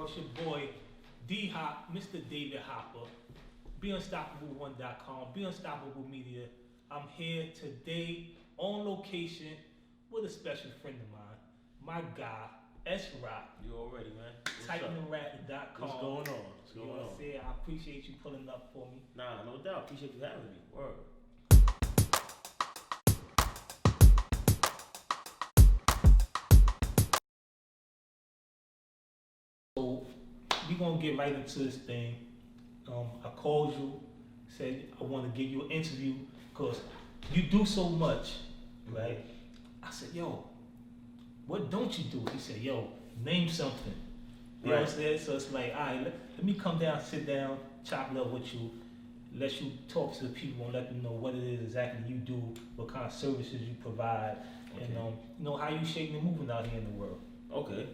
It's your boy, D-Hop, Mr. David Hopper, BeUnstoppable1.com, Be Unstoppable Media. I'm here today on location with a special friend of mine, my guy, S-Rock. You already, man. TitanTheRap.com. What's going on? What's going on? I appreciate you pulling up for me. Nah, no doubt. Appreciate you having me. Word. So we're gonna get right into this thing. I called you, said I want to give you an interview because you do so much, right? I said, yo, what don't you do? He said, yo, name something. You know what I'm saying? So it's like, all right, let me come down, sit down, chop it up with you, let you talk to the people and let them know what it is exactly you do, what kind of services you provide, and you know how you shaping and moving out here in the world. Okay.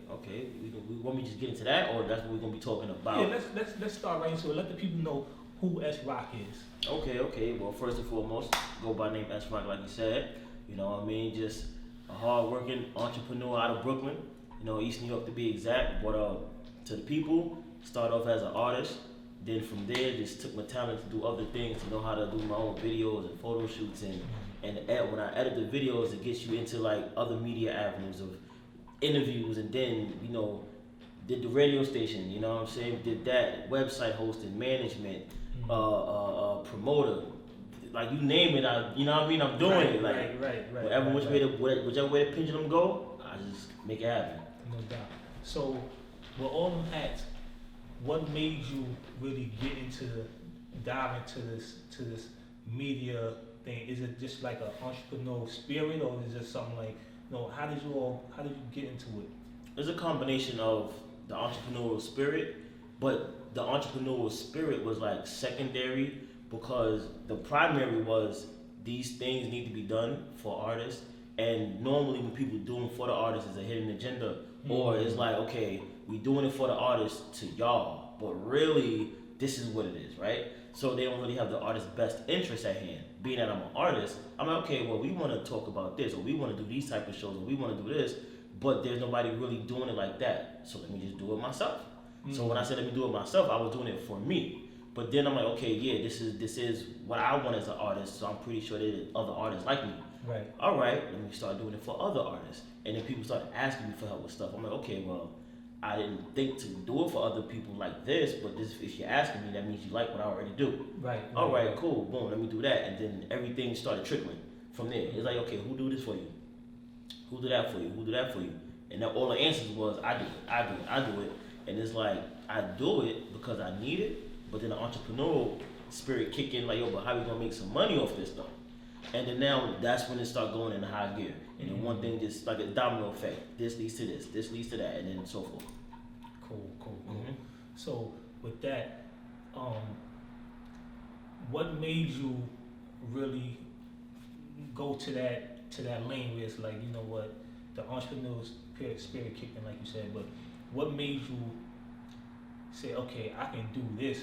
We want me to just get into that, or that's what we're gonna be talking about? Yeah, let's start right into it. Let the people know who S-Rock is. Okay. Well, first and foremost, go by name S-Rock, like you said. You know what I mean? Just a hard-working entrepreneur out of Brooklyn. You know, East New York to be exact. But to the people, started off as an artist. Then from there, just took my talent to do other things, to know how to do my own videos and photo shoots. And when I edit the videos, it gets you into like other media avenues of interviews, and then, you know, did the radio station, you know what I'm saying? Did that, website hosting, management, promoter, like you name it, you know what I mean? I'm doing it. Like whatever whichever way the pendulum go, I just make it happen. No doubt. So with all them hats, what made you really dive into this media thing? Is it just like an entrepreneurial spirit, or is it something like, no, how did you get into it? It's a combination of the entrepreneurial spirit, but the entrepreneurial spirit was like secondary, because the primary was these things need to be done for artists, and normally when people do them for the artists, is a hidden agenda, or it's like, okay, we doing it for the artists to y'all, but really this is what it is, right? So they don't really have the artist's best interest at hand. Being that I'm an artist, I'm like, okay, well, we want to talk about this, or we want to do these type of shows, or we want to do this, but there's nobody really doing it like that. So let me just do it myself. So when I said let me do it myself, I was doing it for me. But then I'm like, okay, yeah, this is what I want as an artist, so I'm pretty sure there's other artists like me. Right. All right, let me start doing it for other artists. And then people started asking me for help with stuff. I'm like, okay, well, I didn't think to do it for other people like this, but this, if you're asking me, that means you like what I already do. Right. All right, cool, boom, let me do that. And then everything started trickling from there. It's like, okay, who do this for you? Who do that for you? Who do that for you? And then all the answers was, I do it. And it's like, I do it because I need it, but then the entrepreneurial spirit kick in, like, yo, but how we gonna make some money off this stuff? And then now that's when it start going into high gear. And then one thing just like a domino effect. This leads to this leads to that, and then so forth. Cool. So with that, what made you really go to that lane where it's like, you know what, the entrepreneurial spirit kicked in, like you said, but what made you say, okay, I can do this,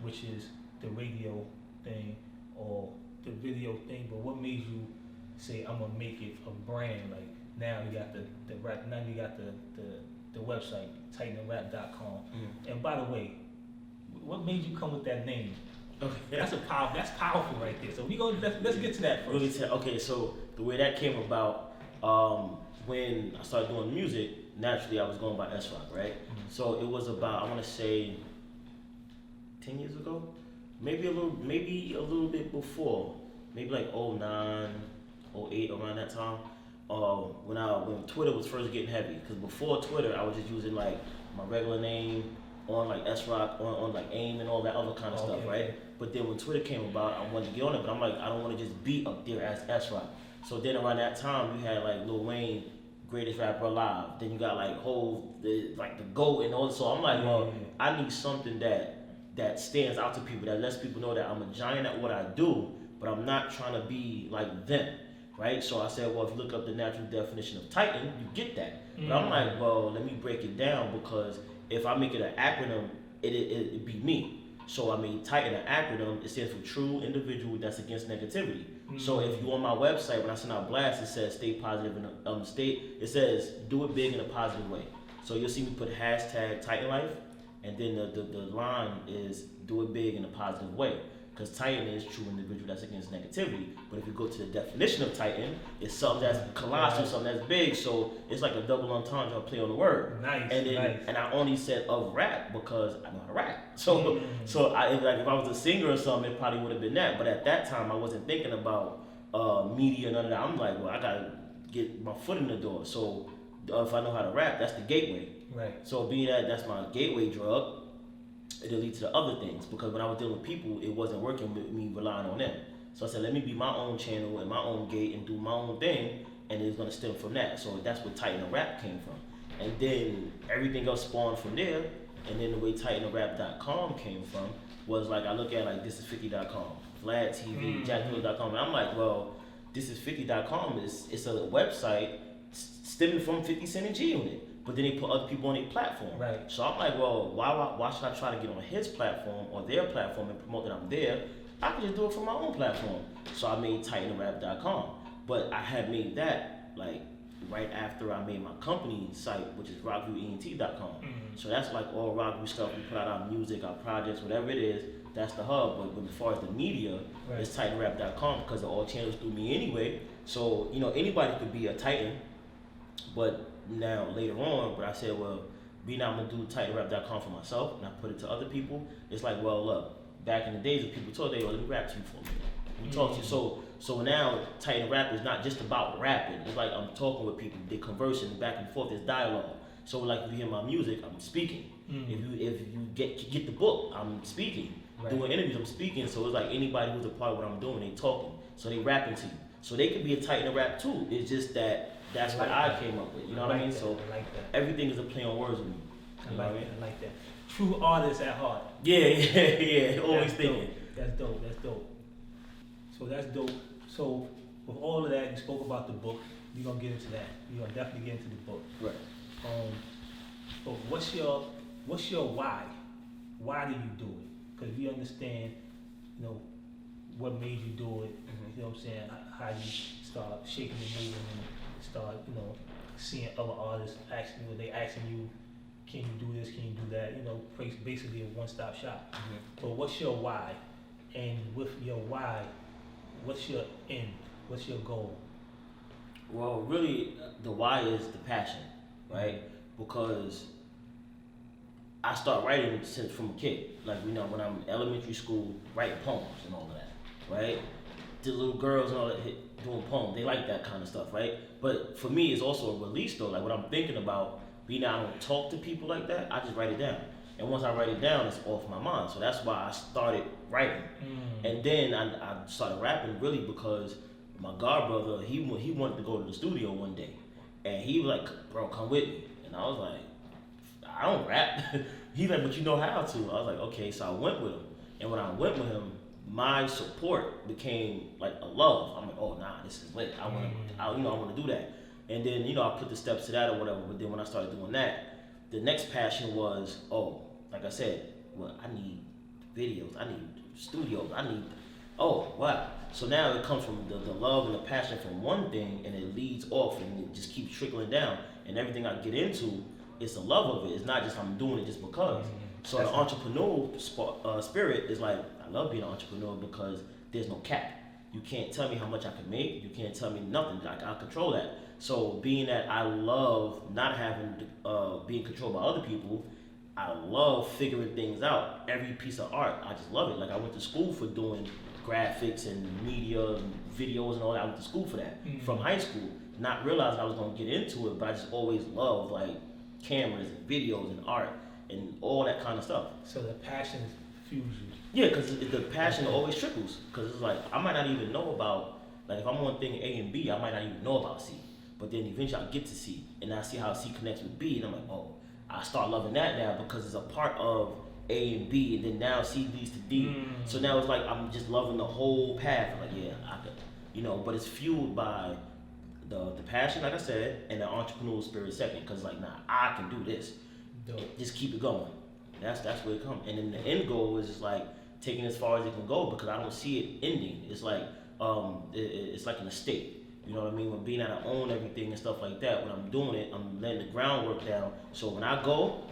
which is the radio thing or the video thing, but what made you say, I'm gonna make it a brand? Like now you got the rap, now you got the website, TitanTheRap.com. And by the way, what made you come with that name? Okay. That's powerful right there. So let's get to that first. Okay, so the way that came about, when I started doing music, naturally I was going by S-Rock, right? So it was about, I want to say 10 years ago, maybe a little bit before, maybe like 09, 08, around that time, when Twitter was first getting heavy. Because before Twitter, I was just using like my regular name on like S-Rock, on like AIM and all that other kind of stuff, right? But then when Twitter came about, I wanted to get on it, but I'm like, I don't want to just be up there as S-Rock. So then around that time, you had like Lil Wayne, Greatest Rapper Alive. Then you got like Hov, the GOAT and all. So I'm like, well, I need something that stands out to people, that lets people know that I'm a giant at what I do, but I'm not trying to be like them, right? So I said, well, if you look up the natural definition of Titan, you get that. But I'm like, well, let me break it down, because if I make it an acronym, it'd be me. So I mean, Titan, an acronym, it stands for True Individual That's Against Negativity. So if you on my website, when I send out blasts, it says stay positive it says do it big in a positive way. So you'll see me put hashtag Titan Life, and then the line is do it big in a positive way. Because Titan is true individual that's against negativity. But if you go to the definition of Titan, it's something that's colossal, something that's big. So it's like a double entendre, play on the word. Nice. And then and I only said of rap because I know how to rap. So if I was a singer or something, it probably would have been that. But at that time, I wasn't thinking about media, none of that. I'm like, well, I gotta get my foot in the door. So if I know how to rap, that's the gateway. Right. So being that's my gateway drug, it'll lead to the other things. Because when I was dealing with people, it wasn't working with me relying on them. So I said, let me be my own channel and my own gate and do my own thing, and it's gonna stem from that. So that's where Titan the Rap came from. And then everything else spawned from there. And then the way TitanTheRap.com came from was like, I look at like thisis50.com, Vlad TV, JackDillard.com, and I'm like, well, thisis50.com it's a website stemming from 50 Cent and G Unit. But then they put other people on their platform. Right. So I'm like, well, why should I try to get on his platform or their platform and promote that I'm there? I can just do it from my own platform. So I made TitanTheRap.com. But I had made that like right after I made my company site, which is RockViewENT.com. So that's like all Rockview stuff. We put out our music, our projects, whatever it is. That's the hub. But as far as the media, it's TitanTheRap.com because of all channels through me anyway. So anybody could be a Titan, but now later on, but I said, well, now I'm gonna do TitanTheRap.com for myself, and I put it to other people. It's like, well, look, back in the days, if people told they, let me rap to you for a minute. Let me talk to you. So now Titan the Rap is not just about rapping. It's like I'm talking with people, they're conversing back and forth. There's dialogue. So like if you hear my music, I'm speaking. If you get the book, I'm speaking. Doing interviews, I'm speaking. So it's like anybody who's a part of what I'm doing, they talking. So they rapping to you. So they could be a Titan the Rap too. It's just that's what I came up with. You know what I mean? So everything is a play on words with me. I like that. True artist at heart. Yeah. Always thinking. That's dope. So that's dope. So with all of that, you spoke about the book. We're gonna get into that. We're gonna definitely get into the book. Right. But what's your why? Why do you do it? Because we understand, what made you do it. You know what I'm saying? How you start shaking the movement and start, seeing other artists asking you, they asking you, can you do this? Can you do that? Basically a one-stop shop. But what's your why? And with your why, what's your end? What's your goal? Well, really, the why is the passion, right? Because I start writing since from a kid. Like, when I'm in elementary school, writing poems and all of that, right? The little girls and all that doing poems, they like that kind of stuff, right? But for me, it's also a release though. Like, what I'm thinking about, being that I don't talk to people like that, I just write it down. And once I write it down, it's off my mind. So that's why I started writing. And then I started rapping really because my god brother, he wanted to go to the studio one day. And he was like, bro, come with me. And I was like, I don't rap. He's like, but you know how to. I was like, okay, so I went with him. And when I went with him, my support became like a love. I'm like, oh nah, this is lit. I want to do that. And then, I put the steps to that or whatever. But then when I started doing that, the next passion was, like I said, well, I need videos, I need studios, wow. So now it comes from the love and the passion from one thing, and it leads off and it just keeps trickling down. And everything I get into, it's the love of it. It's not just I'm doing it just because. So the entrepreneurial spirit is like, I love being an entrepreneur because there's no cap. You can't tell me how much I can make. You can't tell me nothing. I control that. So being that I love not having being controlled by other people, I love figuring things out. Every piece of art, I just love it. Like, I went to school for doing graphics and media and videos and all that. I went to school for that from high school, not realizing I was going to get into it, but I just always loved like cameras and videos and art and all that kind of stuff. So the passion fuels you. Yeah, because the passion always trickles. Because it's like, I might not even know about, like if I'm on thing A and B, I might not even know about C. But then eventually I get to C, and I see how C connects with B, and I'm like, oh, I start loving that now because it's a part of A and B, and then now C leads to D. So now it's like I'm just loving the whole path. I'm like, yeah, I could, but it's fueled by the passion, like I said, and the entrepreneurial spirit second. Because like, nah, I can do this. Just keep it going. That's where it comes. And then the end goal is just like taking as far as it can go because I don't see it ending. It's like it's like an estate. You know what I mean? When being that I own everything and stuff like that, when I'm doing it, I'm letting the groundwork down. So when I go,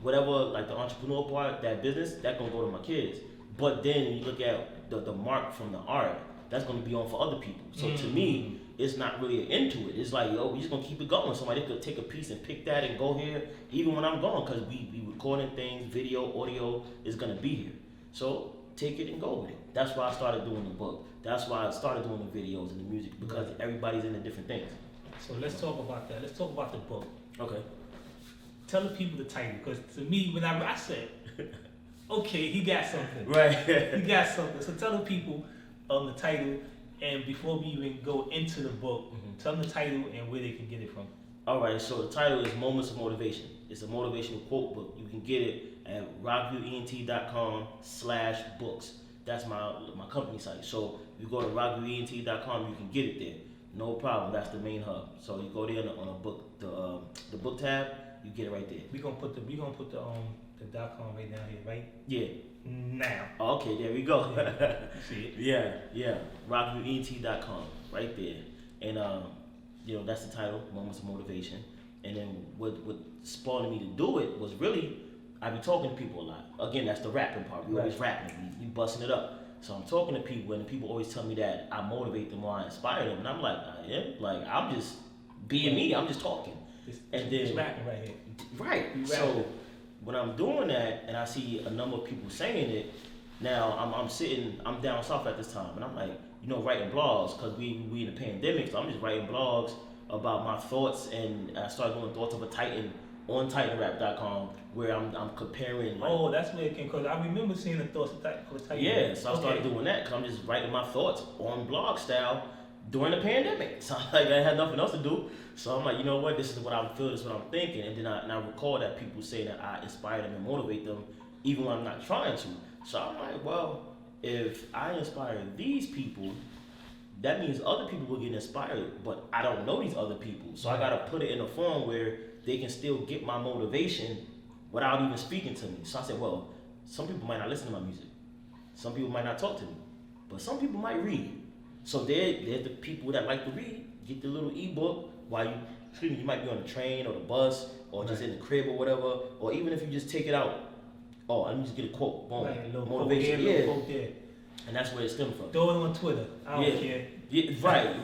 whatever, like the entrepreneur part, that business, that gonna go to my kids. But then you look at the mark from the art, that's gonna be on for other people. So to me, it's not really into it. It's like, yo, we just gonna keep it going. Somebody could take a piece and pick that and go here, even when I'm gone, because we recording things, video, audio is gonna be here. So take it and go with it. That's why I started doing the book. That's why I started doing the videos and the music, because everybody's into different things. So let's talk about that. Let's talk about the book. Okay. Tell the people the title, because to me, when I said, okay, he got something. Right. He got something. So tell the people the title, and before we even go into the book, tell them the title and where they can get it from. All right, so the title is Moments of Motivation. It's a motivational quote book. You can get it at rockviewent.com/books. That's my company site. So you go to rockviewent.com, you can get it there. No problem. That's the main hub. So you go there on a book, the book tab, you get it right there. We gonna put the .com right down here, right? Yeah. Now. Okay, there we go. Yeah. See it? Yeah. rockviewent.com, right there. And that's the title, Moments of Motivation. And then what spawned me to do it was really, I be talking to people a lot. Again, that's the rapping part. We always rapping, we busting it up. So I'm talking to people, and people always tell me that I motivate them or I inspire them, and I'm like, I am. Like, I'm just being me. I'm just talking. It's rapping right here. Right. So when I'm doing that, and I see a number of people saying it, now I'm down south at this time, and I'm like, writing blogs, because we in the pandemic, so I'm just writing blogs about my thoughts, and I started doing Thoughts of a Titan on titanrap.com, where I'm comparing. Like, that's where it came, because I remember seeing the Thoughts of Titan. Yeah, so I started doing that, because I'm just writing my thoughts on blog style during the pandemic. So I had nothing else to do. So I'm like, you know what, this is what I feel, this is what I'm thinking. And then I recall that people say that I inspire them and motivate them, even when I'm not trying to. So I'm like, well, if I inspire these people, that means other people will get inspired, but I don't know these other people. So I gotta put it in a form where they can still get my motivation without even speaking to me. So I said, well, some people might not listen to my music. Some people might not talk to me, but some people might read. So they're the people that like to read. Get the little ebook while you might be on the train or the bus or just in the crib or whatever, or even if you just take it out. Oh, let me just get a quote. Boom. Motivation. Quote there. And that's where it stemmed from. Throw it on Twitter. I don't care. Yeah, right.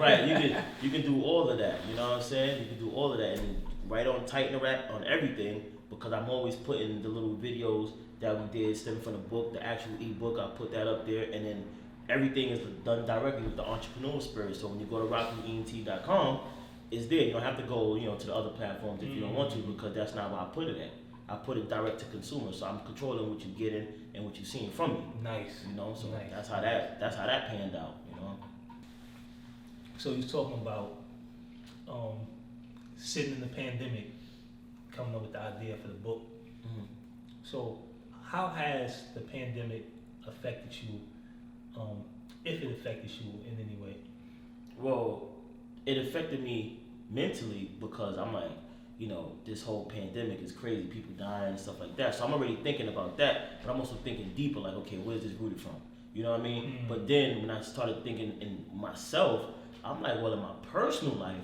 You can do all of that. You know what I'm saying? You can do all of that and write on Titan Rap on everything, because I'm always putting the little videos that we did stemming from the book, the actual ebook. I put that up there, and then everything is done directly with the entrepreneurial spirit. So when you go to rockviewent.com, it's there. You don't have to go, to the other platforms if you don't want to, because that's not where I put it at. I put it direct to consumer, so I'm controlling what you're getting and what you're seeing from me. Nice. So nice. that's how that panned out. So you're talking about sitting in the pandemic, coming up with the idea for the book. Mm-hmm. So how has the pandemic affected you? If it affected you in any way? Well, it affected me mentally, because I'm like, this whole pandemic is crazy, people dying and stuff like that. So I'm already thinking about that, but I'm also thinking deeper, like, okay, where's this rooted from? You know what I mean? Mm-hmm. But then when I started thinking in myself, I'm like, well, in my personal life,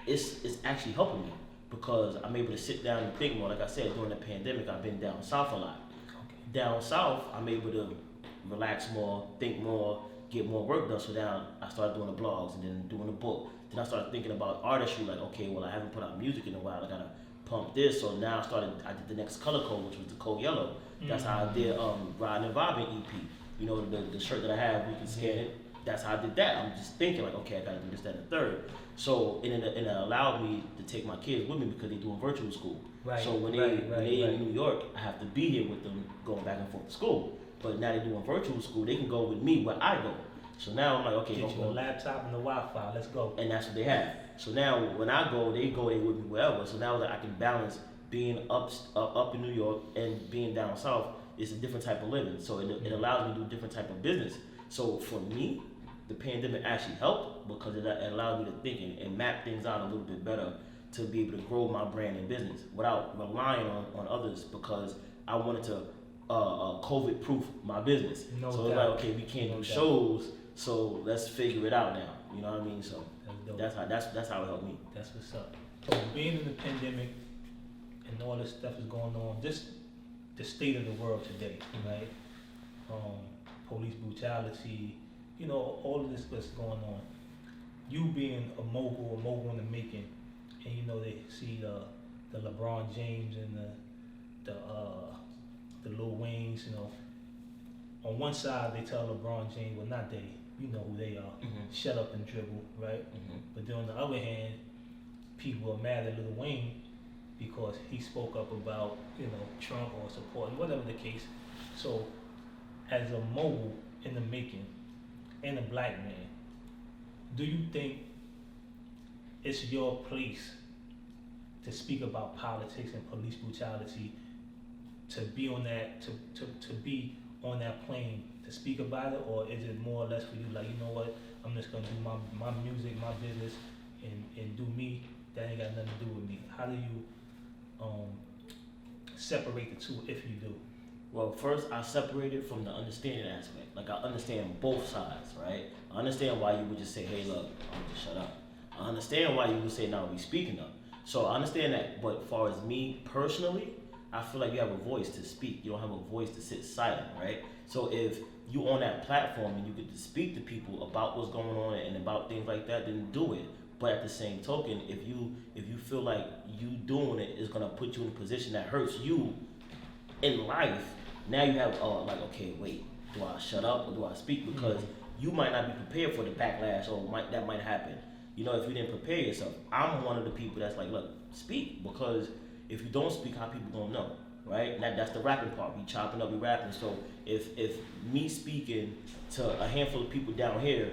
it's actually helping me, because I'm able to sit down and think more. Like I said, during the pandemic, I've been down south a lot. Okay. Down south, I'm able to relax more, think more, get more work done. So now I started doing the blogs and then doing the book. Then I started thinking about artistry, like, okay, well, I haven't put out music in a while, I gotta pump this. So now I did the next color code, which was the Code Yellow. That's how I did Riding and Vibing EP. The shirt that I have, we can scan it. That's how I did that. I'm just thinking like, okay, I gotta do this, that, and the third. So and it allowed me to take my kids with me, because they're doing virtual school. Right. So when they in New York, I have to be here with them, going back and forth to school. But now they're doing virtual school, they can go with me where I go. So now I'm like, okay, get you a laptop and the Wi-Fi. Let's go. And that's what they have. So now when I go, they with me wherever. So now that I can balance being up in New York and being down south, it's a different type of living. So it allows me to do a different type of business. So for me, the pandemic actually helped, because it allowed me to think and map things out a little bit better, to be able to grow my brand and business without relying on others, because I wanted to COVID-proof my business. So it's like, okay, we can't do shows, so let's figure it out now. You know what I mean? So that's dope. That's how it helped me. That's what's up. So being in the pandemic and all this stuff is going on, this the state of the world today, right? Police brutality, you know, all of this that's going on. You being a mogul in the making, and you know they see the LeBron James and the Lil Waynes, you know. On one side they tell LeBron James, well not they, you know who they are, shut up and dribble, right? But then on the other hand, people are mad at Lil Wayne because he spoke up about, you know, Trump or supporting whatever the case. So as a mogul in the making and a black man, do you think it's your place to speak about politics and police brutality, to be on that to be on that plane to speak about it, or is it more or less for you like, you know what, I'm just gonna do my music, my business, and do me, that ain't got nothing to do with me? How do you separate the two, if you do? Well, first I separate it from the understanding aspect. Like I understand both sides, right? I understand why you would just say, hey look, I'm just shut up. I understand why you would say, now we speaking up. So I understand that, but as far as me personally, I feel like you have a voice to speak. You don't have a voice to sit silent, right? So if you on that platform and you get to speak to people about what's going on and about things like that, then do it. But at the same token, if you feel like you doing it is gonna put you in a position that hurts you in life, now you have like, okay, wait, do I shut up or do I speak? Because you might not be prepared for the backlash, or that might happen. You know, if you didn't prepare yourself. I'm one of the people that's like, look, speak, because if you don't speak, how people gonna know, right? And that's the rapping part. We chopping up, we rapping. So if me speaking to a handful of people down here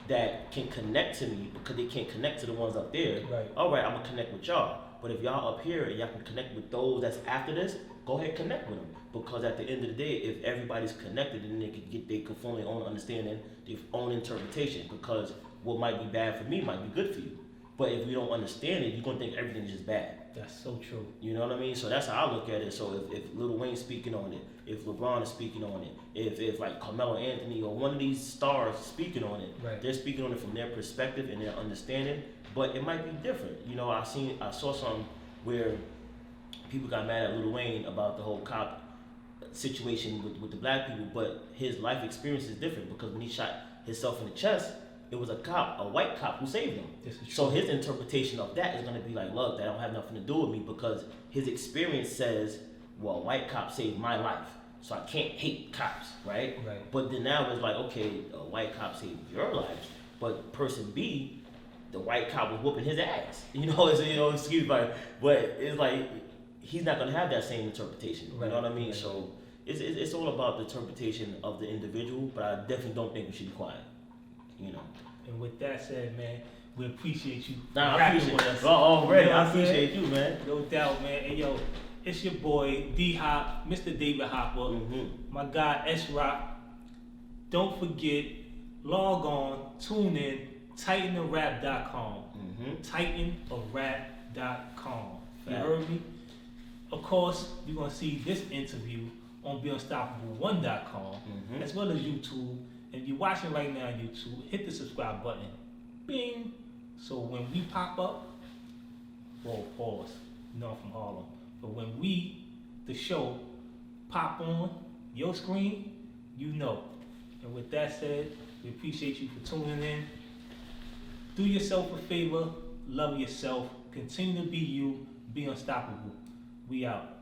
that can connect to me because they can't connect to the ones up there, Right. All right, I'm gonna connect with y'all. But if y'all up here and y'all can connect with those that's after this, go ahead and connect with them. Because at the end of the day, if everybody's connected, then they can form their own understanding, their own interpretation. Because what might be bad for me might be good for you. But if you don't understand it, you're gonna think everything's just bad. That's so true. You know what I mean? So that's how I look at it. So if Lil Wayne's speaking on it, if LeBron is speaking on it, if like Carmelo Anthony or one of these stars speaking on it, Right. They're speaking on it from their perspective and their understanding, but it might be different. You know, I saw something where people got mad at Lil Wayne about the whole cop situation with the black people, but his life experience is different because when he shot himself in the chest, it was a white cop who saved him. This is true. So his interpretation of that is going to be like, look, that don't have nothing to do with me because his experience says, well, a white cop saved my life, so I can't hate cops, right? Right. But then now it's like, okay, a white cop saved your life, but person B, the white cop was whooping his ass. You know, excuse me, but it's like he's not going to have that same interpretation. Right. You know what I mean? Right. So it's all about the interpretation of the individual, but I definitely don't think we should be quiet. You know. And with that said, man, we appreciate you. Nah, I rapping appreciate with you. us. Already, You know what I I'm appreciate saying? you, man. No doubt, man. Hey, yo, it's your boy D Hop, Mr. David Hopper, my guy S Rock. Don't forget, log on, tune in, titanofrap.com. Titanofrap.com. You heard me? Of course, you're gonna see this interview on BeUnstoppable1.com, as well as YouTube. And if you're watching right now on YouTube, hit the subscribe button. Bing! So when we pop up, well, pause. You know I'm from Harlem. But when the show, pop on your screen, you know. And with that said, we appreciate you for tuning in. Do yourself a favor, love yourself, continue to be you, be unstoppable. We out.